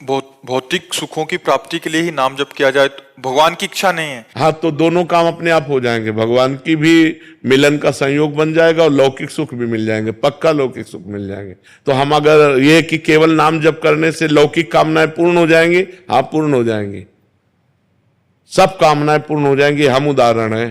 भौतिक सुखों की प्राप्ति के लिए ही नाम जप किया जाए, तो भगवान की इच्छा नहीं है। हाँ, तो दोनों काम अपने आप हो जाएंगे, भगवान की भी मिलन का संयोग बन जाएगा और लौकिक सुख भी मिल जाएंगे, पक्का लौकिक सुख मिल जाएंगे। तो हम अगर ये कि केवल नाम जप करने से लौकिक कामनाएं पूर्ण हो जाएंगी, हाँ पूर्ण हो जाएंगी, सब कामनाएं पूर्ण हो जाएंगी। हम उदाहरण है,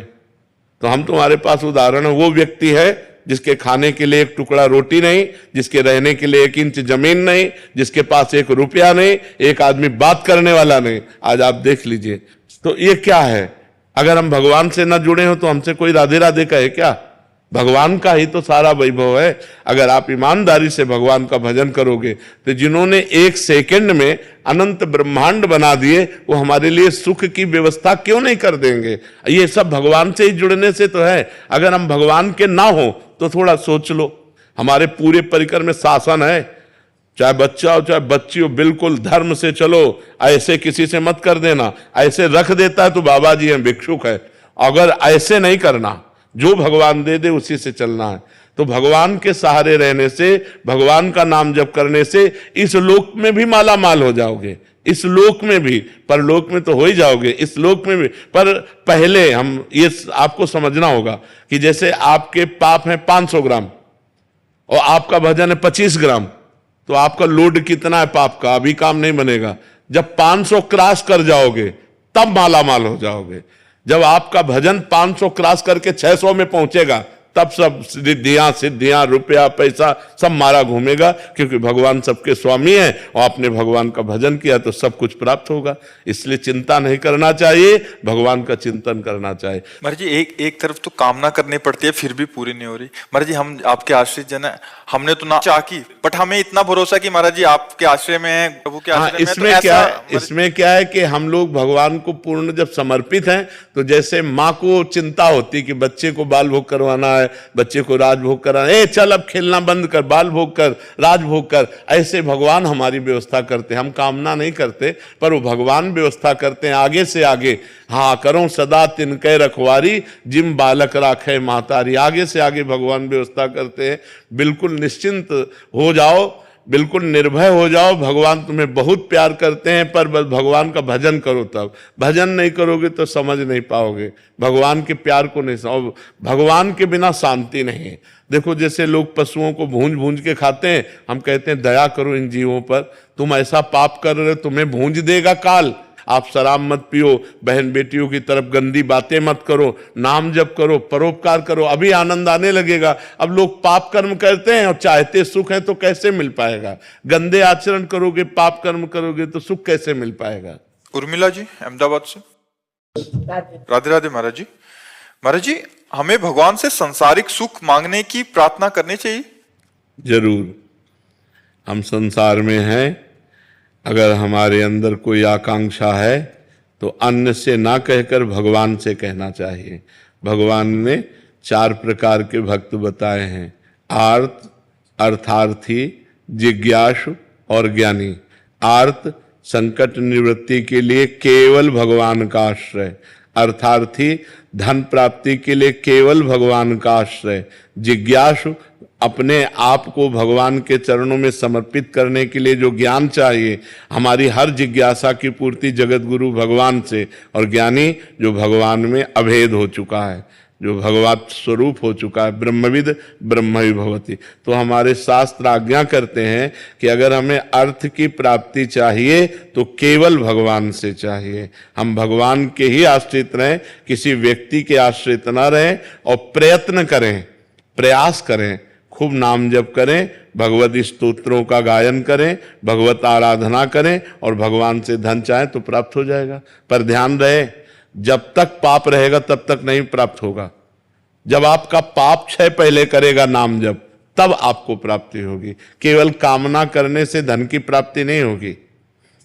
तो हम तुम्हारे पास उदाहरण है। वो व्यक्ति है जिसके खाने के लिए एक टुकड़ा रोटी नहीं, जिसके रहने के लिए 1 इंच जमीन नहीं, जिसके पास 1 रुपया नहीं, एक आदमी बात करने वाला नहीं। आज आप देख लीजिए, तो ये क्या है? अगर हम भगवान से न जुड़े हो तो हमसे कोई राधे राधे कहे क्या? भगवान का ही तो सारा वैभव है। अगर आप ईमानदारी से भगवान का भजन करोगे तो जिन्होंने 1 सेकंड में अनंत ब्रह्मांड बना दिए, वो हमारे लिए सुख की व्यवस्था क्यों नहीं कर देंगे? ये सब भगवान से ही जुड़ने से तो है। अगर हम भगवान के ना हो तो थोड़ा सोच लो, हमारे पूरे परिकर में शासन है, चाहे बच्चा हो चाहे बच्ची हो, बिल्कुल धर्म से चलो, ऐसे किसी से मत कर देना। ऐसे रख देता है तो बाबा जी हैं, भिक्षुक है। अगर ऐसे नहीं करना, जो भगवान दे दे उसी से चलना है। तो भगवान के सहारे रहने से, भगवान का नाम जप करने से इस लोक में भी माला माल हो जाओगे, इस लोक में भी, परलोक में तो हो ही जाओगे, इस लोक में भी। पर पहले हम ये आपको समझना होगा कि जैसे आपके पाप है 500 ग्राम और आपका भजन है 25 ग्राम, तो आपका लोड कितना है पाप का? अभी काम नहीं बनेगा। जब 500 क्रॉस कर जाओगे तब माला माल हो जाओगे। जब आपका भजन 500 क्रॉस करके 600 में पहुंचेगा तब सब सिद्धियां रुपया पैसा सब मारा घूमेगा, क्योंकि भगवान सबके स्वामी है और आपने भगवान का भजन किया तो सब कुछ प्राप्त होगा। इसलिए चिंता नहीं करना चाहिए, भगवान का चिंतन करना चाहिए। महाराज जी, एक तरफ तो कामना करनी पड़ती है फिर भी पूरी नहीं हो रही। महाराज जी, हम आपके आश्रित जन है, हमने तो ना चाह की, बट हमें इतना भरोसा कि महाराज जी आपके आश्रय में है, प्रभु के आश्रय में है। इसमें क्या है कि हम लोग भगवान को पूर्ण जब समर्पित हैं, तो जैसे माँ को चिंता होती कि बच्चे को बाल भोग करवाना है, बच्चे को राजभोग कराना है, चल अब खेलना बंद कर, बाल भोग कर, राजभोग कर, ऐसे भगवान हमारी व्यवस्था करते हैं। हम कामना नहीं करते, पर वो भगवान व्यवस्था करते हैं आगे से आगे। हाँ, करो सदा तिनके रखवारी, जिम बालक राखे महतारी। आगे से आगे भगवान व्यवस्था करते हैं। बिल्कुल निश्चिंत हो जाओ, बिल्कुल निर्भय हो जाओ। भगवान तुम्हें बहुत प्यार करते हैं, पर बस भगवान का भजन करो। तब भजन नहीं करोगे तो समझ नहीं पाओगे, भगवान के प्यार को नहीं समझ। भगवान के बिना शांति नहीं है। देखो, जैसे लोग पशुओं को भूंज भूंज के खाते हैं, हम कहते हैं दया करो इन जीवों पर, तुम ऐसा पाप कर रहे हो, तुम्हें भूंज देगा काल। आप शराब मत पियो, बहन बेटियों की तरफ गंदी बातें मत करो, नाम जप करो, परोपकार करो, अभी आनंद आने लगेगा। अब लोग पाप कर्म करते हैं और चाहते सुख है, तो कैसे मिल पाएगा? गंदे आचरण करोगे, पाप कर्म करोगे तो सुख कैसे मिल पाएगा? उर्मिला जी अहमदाबाद से। राधे राधे महाराज जी। महाराज जी, हमें भगवान से संसारिक सुख मांगने की प्रार्थना करनी चाहिए? जरूर। हम संसार में हैं, अगर हमारे अंदर कोई आकांक्षा है तो अन्य से ना कहकर भगवान से कहना चाहिए। भगवान ने 4 प्रकार के भक्त बताए हैं, आर्त, अर्थार्थी, जिज्ञासु और ज्ञानी। आर्त, संकट निवृत्ति के लिए केवल भगवान का आश्रय। अर्थार्थी, धन प्राप्ति के लिए केवल भगवान का आश्रय। जिज्ञासु, अपने आप को भगवान के चरणों में समर्पित करने के लिए जो ज्ञान चाहिए, हमारी हर जिज्ञासा की पूर्ति जगत गुरु भगवान से। और ज्ञानी, जो भगवान में अभेद हो चुका है, जो भगवत स्वरूप हो चुका है, ब्रह्मविद ब्रह्म भवति। तो हमारे शास्त्र आज्ञा करते हैं कि अगर हमें अर्थ की प्राप्ति चाहिए तो केवल भगवान से चाहिए। हम भगवान के ही आश्रित रहें, किसी व्यक्ति के आश्रित न रहें, और प्रयत्न करें, प्रयास करें, खूब नाम जप करें, भगवत स्तोत्रों का गायन करें, भगवत आराधना करें, और भगवान से धन चाहें तो प्राप्त हो जाएगा। पर ध्यान रहे, जब तक पाप रहेगा तब तक नहीं प्राप्त होगा। जब आपका पाप क्षय पहले करेगा नाम जप, तब आपको प्राप्ति होगी। केवल कामना करने से धन की प्राप्ति नहीं होगी।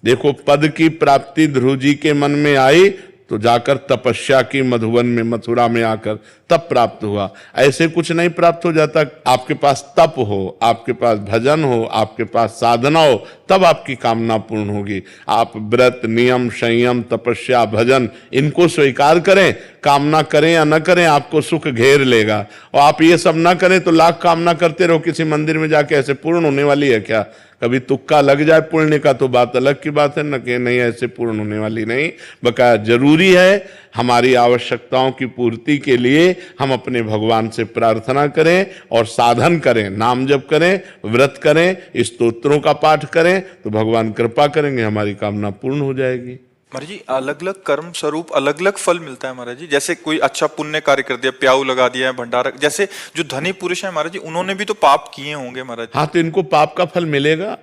देखो, पद की प्राप्ति ध्रुव जी के मन में आई तो जाकर तपस्या की मधुवन में, मथुरा में आकर तब प्राप्त हुआ। ऐसे कुछ नहीं प्राप्त हो जाता। आपके पास तप हो, आपके पास भजन हो, आपके पास साधना हो, तब आपकी कामना पूर्ण होगी। आप व्रत, नियम, संयम, तपस्या, भजन इनको स्वीकार करें, कामना करें या न करें, आपको सुख घेर लेगा। और आप ये सब ना करें तो लाख कामना करते रहो, किसी मंदिर में जाके ऐसे पूर्ण होने वाली है क्या? कभी तुक्का लग जाए पुण्य का तो बात अलग की बात है, न कि नहीं ऐसे पूर्ण होने वाली नहीं। बकाया जरूरी है हमारी आवश्यकताओं की पूर्ति के लिए हम अपने भगवान से प्रार्थना करें और साधन करें, नाम जप करें, व्रत करें, स्तोत्रों का पाठ करें, तो भगवान कृपा करेंगे, हमारी कामना पूर्ण हो जाएगी। महाराज जी अलग अलग कर्म स्वरूप अलग अलग फल मिलता है महाराज जी। जैसे कोई अच्छा पुण्य कार्य कर दिया, प्याऊ लगा दिया है, भंडारा, जैसे जो धनी पुरुष है महाराज जी उन्होंने भी तो पाप किए होंगे महाराज जी। हाँ, तो इनको पाप का फल मिलेगा,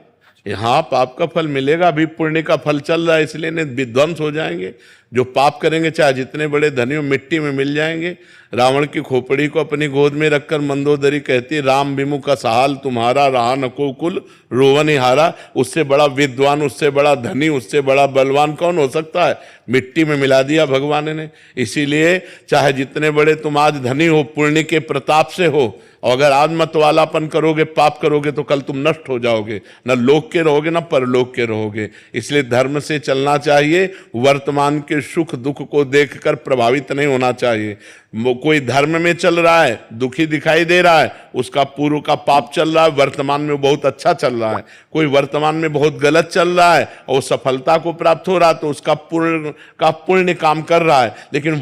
हाँ पाप का फल मिलेगा। अभी पुण्य का फल चल रहा है, इसलिए नहीं विध्वंस हो जाएंगे। जो पाप करेंगे चाहे जितने बड़े धनी हो मिट्टी में मिल जाएंगे। रावण की खोपड़ी को अपनी गोद में रखकर मंदोदरी कहती, राम विमुख सहाल तुम्हारा, रहा नको कुल रोवन हारा। उससे बड़ा विद्वान, उससे बड़ा धनी, उससे बड़ा बलवान कौन हो सकता है? मिट्टी में मिला दिया भगवान ने। इसीलिए चाहे जितने बड़े तुम आज धनी हो, पुण्य के प्रताप से हो, और अगर आज मतवालापन करोगे, पाप करोगे, तो कल तुम नष्ट हो जाओगे, न लोक के रहोगे न परलोक के रहोगे। इसलिए धर्म से चलना चाहिए, वर्तमान के सुख दुख को देखकर प्रभावित नहीं होना चाहिए। कोई धर्म में चल रहा है, दुखी दिखाई दे रहा है, उसका पूर्व का पाप चल रहा है, वर्तमान में बहुत अच्छा चल रहा है। कोई वर्तमान में बहुत गलत चल रहा है और सफलता को प्राप्त हो रहा है, तो उसका पुण्य काम कर रहा है, लेकिन